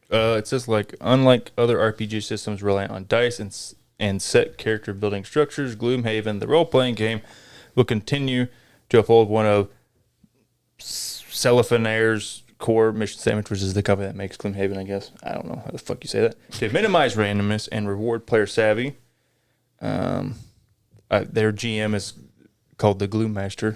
It says like unlike other RPG systems reliant on dice and set character building structures, Gloomhaven, the role playing game, will continue to uphold one of Celifanair's core mission statements, which is the company that makes Gloomhaven, I guess. I don't know how the fuck you say that. To minimize randomness and reward player savvy. Their GM is called the Gloommaster.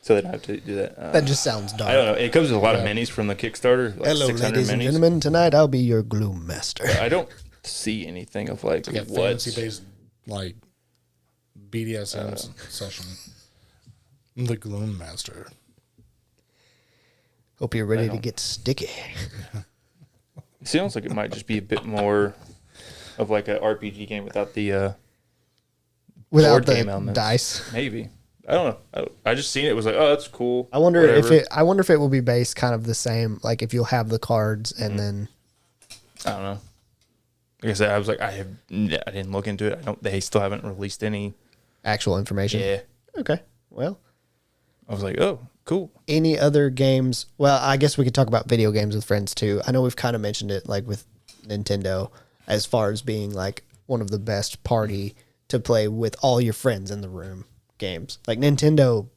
So they don't have to do that. That just sounds dark. I don't know. It comes with a lot of minis from the Kickstarter. Like Hello, 600 ladies and minis. gentlemen. Tonight I'll be your Gloom Master. I don't see anything of like Like a what. fantasy based like BDSM session. The Gloom Master. Hope you're ready to get sticky. It sounds like it might just be a bit more of like an RPG game without the Without board the game elements. dice. Maybe. I don't know. I just seen it. Was like, oh, that's cool. I wonder Whatever. I wonder if it will be based kind of the same, like if you'll have the cards and then I don't know. Like I said, I was like, I didn't look into it. They still haven't released any. actual information. Yeah. Okay. Well, I was like, oh, cool. any other games? Well, I guess we could talk about video games with friends too. I know we've kind of mentioned it, like with Nintendo, as far as being like one of the best party to play with all your friends in the room games. Like Nintendo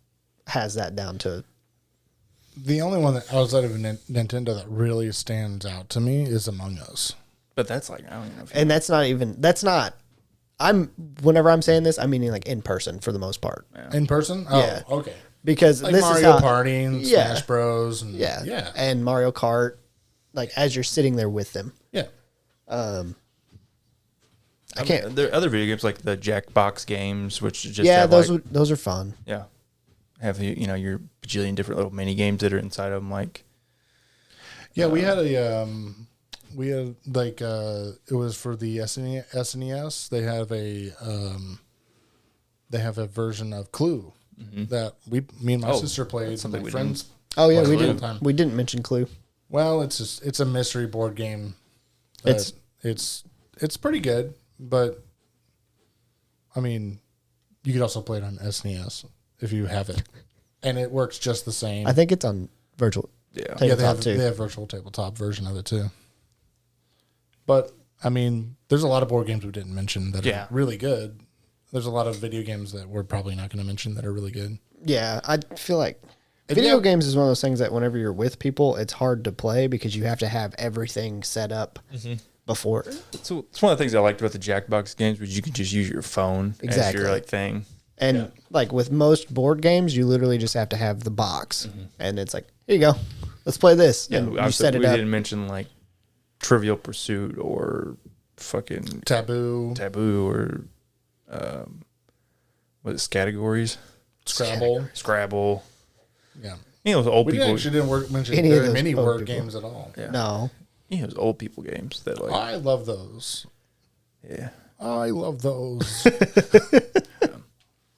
has that down to. The only one that outside of Nintendo that really stands out to me is Among Us. But that's like, I don't even know. And that's not. Whenever I'm saying this, I'm meaning like in person for the most part. In person? Oh, Yeah. okay. Because Like this Mario is how, Party and Yeah. Smash Bros. And yeah, and Mario Kart, like as you're sitting there with them. Yeah. I can't. There are other video games like the Jackbox games, which just Yeah, have those are fun. yeah, have your bajillion different little mini games that are inside of them. Like, Yeah, we had like it was for the SNES. They have a version of Clue that me and my sister played. something My we friends. Oh yeah, played we all the didn't. time. We didn't mention Clue. Well, it's a mystery board game. that It's pretty good, but I mean, you could also play it on SNES if you have it, and it works just the same. I think it's on virtual. yeah, Yeah, Tabletop too. they have virtual tabletop version of it too. But I mean, there's a lot of board games we didn't mention that Yeah. are really good. There's a lot of video games that we're probably not going to mention that are really good. Yeah, I feel like If video you have- games is one of those things that whenever you're with people, it's hard to play because you have to have everything set up before. So it's one of the things I liked about the Jackbox games was you could just use your phone as Exactly. your like thing. And like with most board games, you literally just have to have the box, and it's like, here you go, let's play this. Yeah, and you obviously set it we up. didn't mention like Trivial Pursuit or fucking Taboo, Taboo or what is it, Categories, Scrabble. yeah. You know, those old We people. actually didn't mention Any of very those many old word people. games at all. Yeah. No, Yeah, those old people games that like. I love those. Yeah. I love those.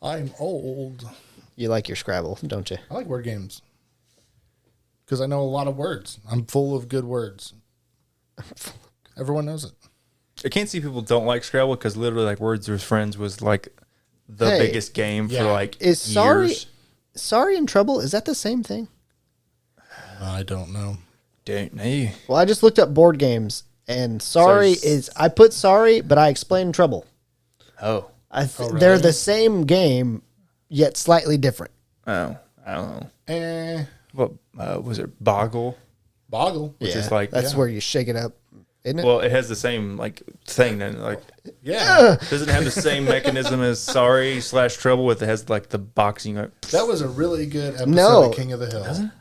I'm old. You like your Scrabble, don't you? I like word games because I know a lot of words. I'm full of good words. Everyone knows it. I can't see people don't like Scrabble because literally, like, Words with Friends was like the Hey, biggest game for like Is years. Sorry and Trouble, is that the same thing? I don't know. Don't know. Well, I just looked up board games, and Sorry is I put Sorry, but I explained Trouble. Oh. really? They're the same game, yet slightly different. Oh. I don't know. What was it? Boggle? Boggle. Which is like that's where you shake it up, isn't it? Well, it has the same like thing. Then like Yeah. doesn't have the same mechanism as Sorry / Trouble. With it has like the boxing. That was a really good episode No. of King of the Hill. Doesn't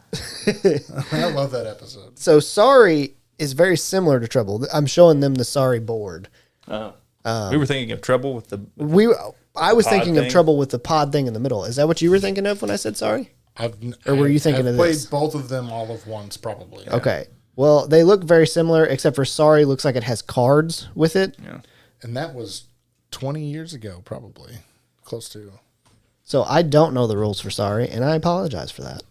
I love that episode. So Sorry is very similar to Trouble. I'm showing them the Sorry board. Oh. We were thinking of Trouble with the. I was thinking of thing? Trouble with the pod thing in the middle. Is that what you were thinking of when I said Sorry? Or were you thinking I've of played this? both of them all of once, probably. Okay. Well, they look very similar, except for Sorry looks like it has cards with it. Yeah. And that was 20 years ago, probably. Close to. So I don't know the rules for Sorry, and I apologize for that.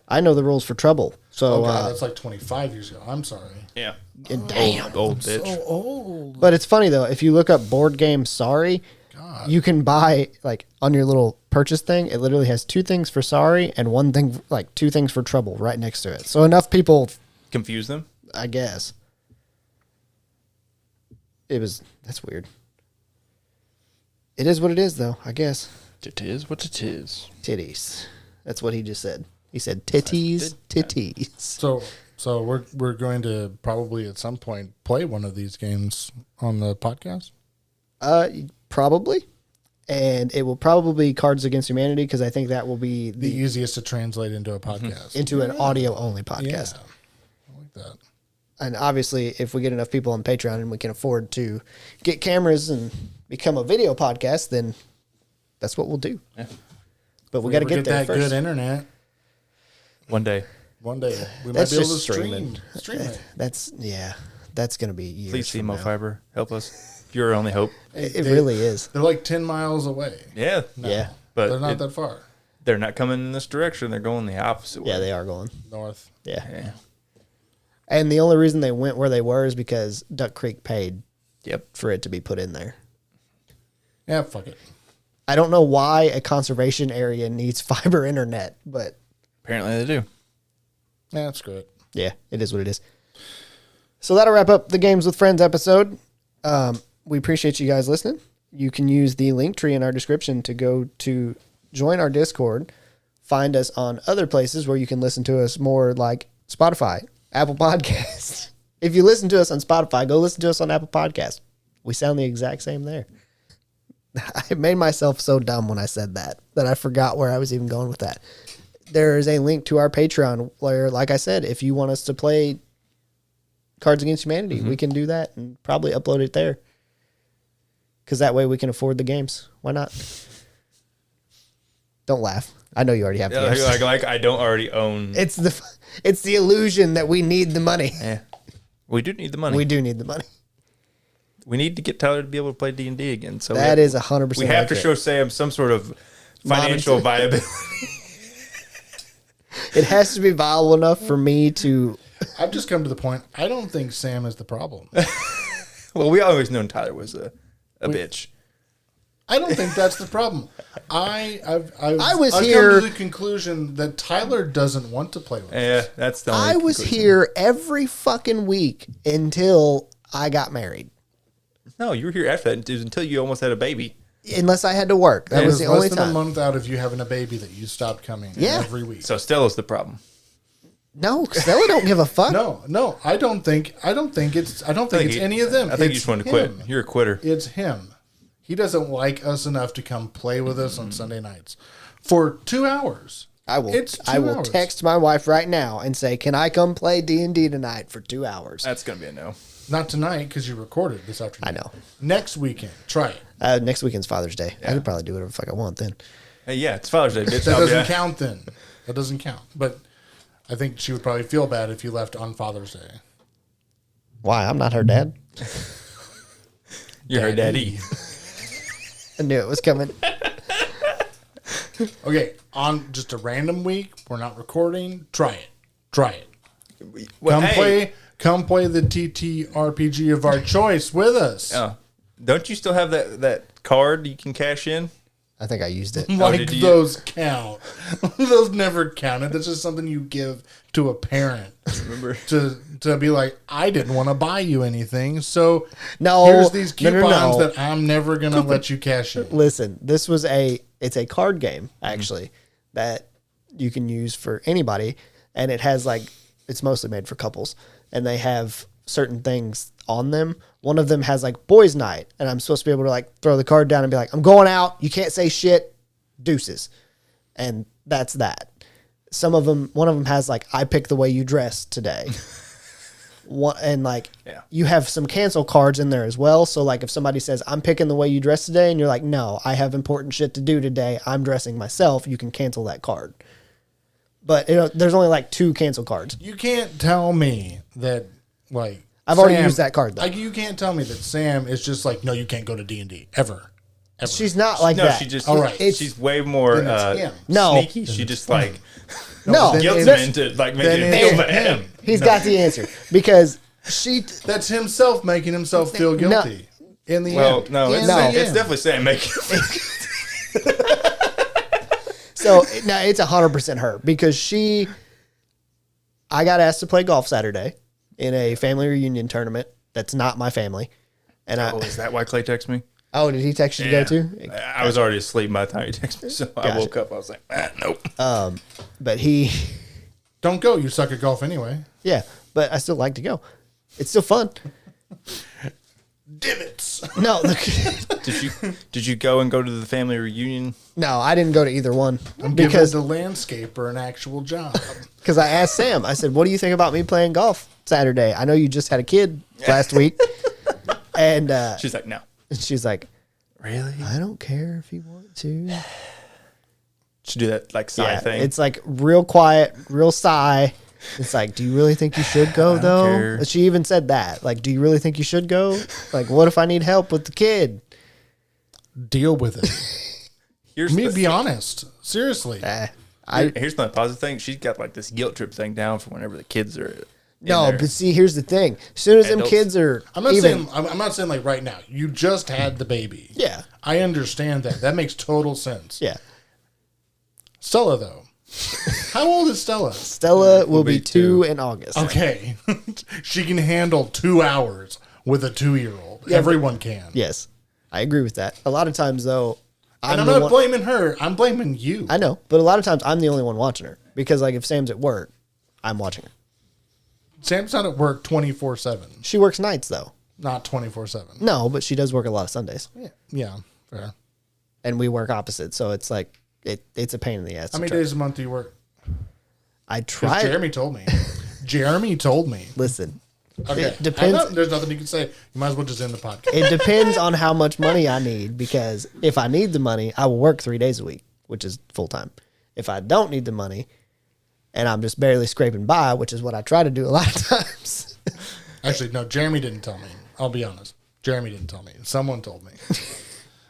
I know the rules for Trouble. So, Oh, God, that's like 25 years ago. I'm sorry. Yeah. damn. Old bitch. So old. But it's funny though. If you look up board game Sorry, God. you can buy like on your little purchase thing. It literally has 2 things for Sorry and 1 thing, like 2 things for Trouble, right next to it. So enough people, Confuse them. I guess. That's weird. It is what it is, though. I guess. It is what it is. Titties. That's what he just said. He said titties, titties. So we're going to probably at some point play one of these games on the podcast. Probably. And it will probably be Cards Against Humanity because I think that will be The easiest to translate into a podcast. into an audio only podcast. Yeah. I like that. And obviously, if we get enough people on Patreon and we can afford to get cameras and become a video podcast, then that's what we'll do. Yeah. But we got to Ever get there that first. good internet. One day. One day we That's might be able to just streaming. stream it. That's going to be years. Please, from CMO now. Fiber, help us. You're our only hope. It really is. They're like 10 miles away. Yeah. Yeah. But They're not that far they're not coming in this direction. They're going the opposite way. Yeah, they are going. north. Yeah. Yeah. And the only reason they went where they were is because Duck Creek paid Yep. for it to be put in there. Yeah, fuck it. I don't know why a conservation area needs fiber internet, but Apparently they do. Yeah, screw it. yeah, it is what it is. So that'll wrap up the Games with Friends episode. We appreciate you guys listening. You can use the link tree in our description to go to join our Discord, find us on other places where you can listen to us more like Spotify, Apple Podcasts. If you listen to us on Spotify, go listen to us on Apple Podcasts. We sound the exact same there. I made myself so dumb when I said that I forgot where I was even going with that. There is a link to our Patreon where, like I said, if you want us to play Cards Against Humanity, we can do that and probably upload it there. Because that way we can afford the games. Why not? Don't laugh. I know you already have the Yeah, games. like I don't already own. It's the illusion that we need the money. Yeah. We do need the money. We do need the money. We need to get Tyler to be able to play D&D again. So That is 100%. we have to accurate. show Sam some sort of financial viability. It has to be viable enough for me to. I've just come to the point. I don't think Sam is the problem. Well, we always known Tyler was a bitch. I don't think that's the problem. I've was I've here- come to the conclusion that Tyler doesn't want to play with us. Yeah, that's the only I was conclusion. here every fucking week until I got married. No, you were here after that until you almost had a baby. Unless I had to work. That It was was the only less than a time. month out of you having a baby that you stopped coming Yeah. every week. So Stella's the problem. No, Stella don't give a fuck. No, I don't think it's any of them. I think you It's just wanted to quit. him. You're a quitter. It's him. He doesn't like us enough to come play with us on Sunday nights for 2 hours. I will. It's 2 I will hours. text my wife right now and say, "Can I come play D&D tonight for 2 hours?" That's gonna be a no. Not tonight because you recorded this afternoon. I know. Next weekend, try it. Next weekend's Father's Day. I could probably do whatever the fuck I want then. Hey, yeah, it's Father's Day, bitch. That I'll be- doesn't count then. That doesn't count. But I think she would probably feel bad if you left on Father's Day. Why? I'm not her dad. You're her daddy. I knew it was coming. Okay, on just a random week, we're not recording. Try it. Well, Come play the TTRPG of our choice with us. Don't you still have that card you can cash in? I think I used it. Like those count. Those never counted. That's just something you give to a parent. Remember to be like, I didn't want to buy you anything, so No, here's these no, coupons no. that I'm never gonna let you cash in. Listen, it's a card game actually that you can use for anybody, and it has it's mostly made for couples, and they have certain things on them. One of them has boys' night, and I'm supposed to be able to throw the card down and be like, I'm going out. You can't say shit. Deuces, and that's that. One of them has I pick the way you dress today. You have some cancel cards in there as well. So if somebody says, I'm picking the way you dress today, and you're like, no, I have important shit to do today, I'm dressing myself, you can cancel that card. But there's only 2 cancel cards. You can't tell me that I've already used that card though. You can't tell me that Sam is just no, you can't go to D&D ever. She's not like that. No, she just. All right. She's way more Then it's him. No. sneaky. She just No. guilts him into making him feel bad. He's got the answer because That's himself making himself feel guilty. In the end. No, In it's the it's end. definitely saying making. So no, it's 100% her because I got asked to play golf Saturday in a family reunion tournament. That's not my family, and Is that why Clay texted me? Oh, did he text you to go to? I was already asleep by the time he texted me, so I woke up. I was like, nope. But he, Don't go. You suck at golf anyway. yeah, but I still like to go. It's still fun. Divots. No, Did you go to the family reunion? no, I didn't go to either one I'm because giving the landscaper an actual job. I asked Sam. I said, "What do you think about me playing golf Saturday? I know you just had a kid last week." And She's like, no. she's like, Really? "I don't care if you want to." Should do that sigh thing. It's real quiet, real sigh. It's do you really think you should go though? care. She even said that. Do you really think you should go? What if I need help with the kid? Deal with it. Here's Be honest. Seriously. Here's my positive thing. She's got this guilt trip thing down for whenever the kids are. No, there. but see, here's the thing. As soon as them Adults. kids are I'm not even, saying I'm not saying right now. You just had the baby. yeah, I understand that. That makes total sense. yeah. Stella though. How old is Stella? Stella will be be 2 in August. Okay. She can handle 2 hours with a 2-year-old. Yeah, Everyone can. Yes, I agree with that. A lot of times though, And I'm the not one, blaming her. I'm blaming you. I know, but a lot of times I'm the only one watching her because if Sam's at work, I'm watching her. Sam's not at work 24/7. She works nights though. Not 24/7. No, but she does work a lot of Sundays, Yeah. Yeah. Fair. and we work opposite, so it's it's a pain in the ass. How to many try. days a month do you work? I 'Cause try. Jeremy told me. Jeremy told me. Listen, Okay. It depends. There's nothing you can say. You might as well just end the podcast. it depends on how much money I need because if I need the money, I will work 3 days a week, which is full time. If I don't need the money and I'm just barely scraping by, which is what I try to do a lot of times. Actually, no, Jeremy didn't tell me. I'll be honest. Jeremy didn't tell me. Someone told me.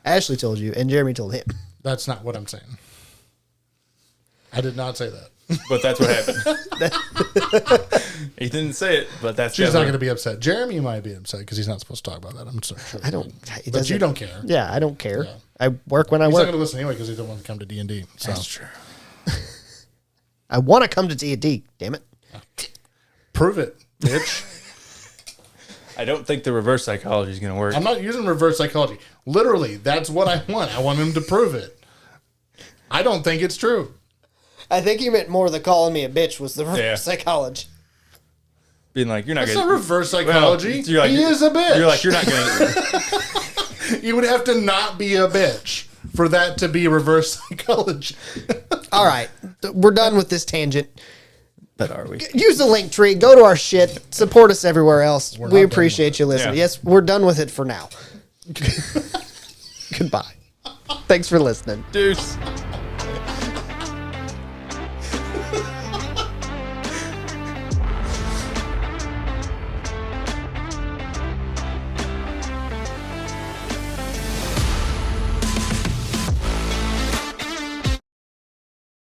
Ashley told you, and Jeremy told him. That's not what I'm saying. I did not say that. But that's what happened. He didn't say it, but that's She's not going to be upset. Jeremy might be upset because he's not supposed to talk about that. I'm so sure. I don't. It But you doesn't- don't care. Yeah, I don't care. Yeah. I work when I He's not work. going to listen anyway because he don't want to come to D&D. So. That's true. I want to come to D&D. Damn it. Prove it, bitch. I don't think the reverse psychology is going to work. I'm not using reverse psychology. Literally, that's what I want. I want him to prove it. I don't think it's true. I think you meant more the calling me a bitch was the Yeah. psychology. Being like, you're not That's going not reverse psychology. He is a bitch. You're like, you're not going to. You would have to not be a bitch for that to be reverse psychology. All right. We're done with this tangent. But are we? Use the link tree. Go to our shit. Support us everywhere else. We're We not appreciate done you listening. Yeah. Yes, we're done with it for now. Goodbye. Thanks for listening. Deuce.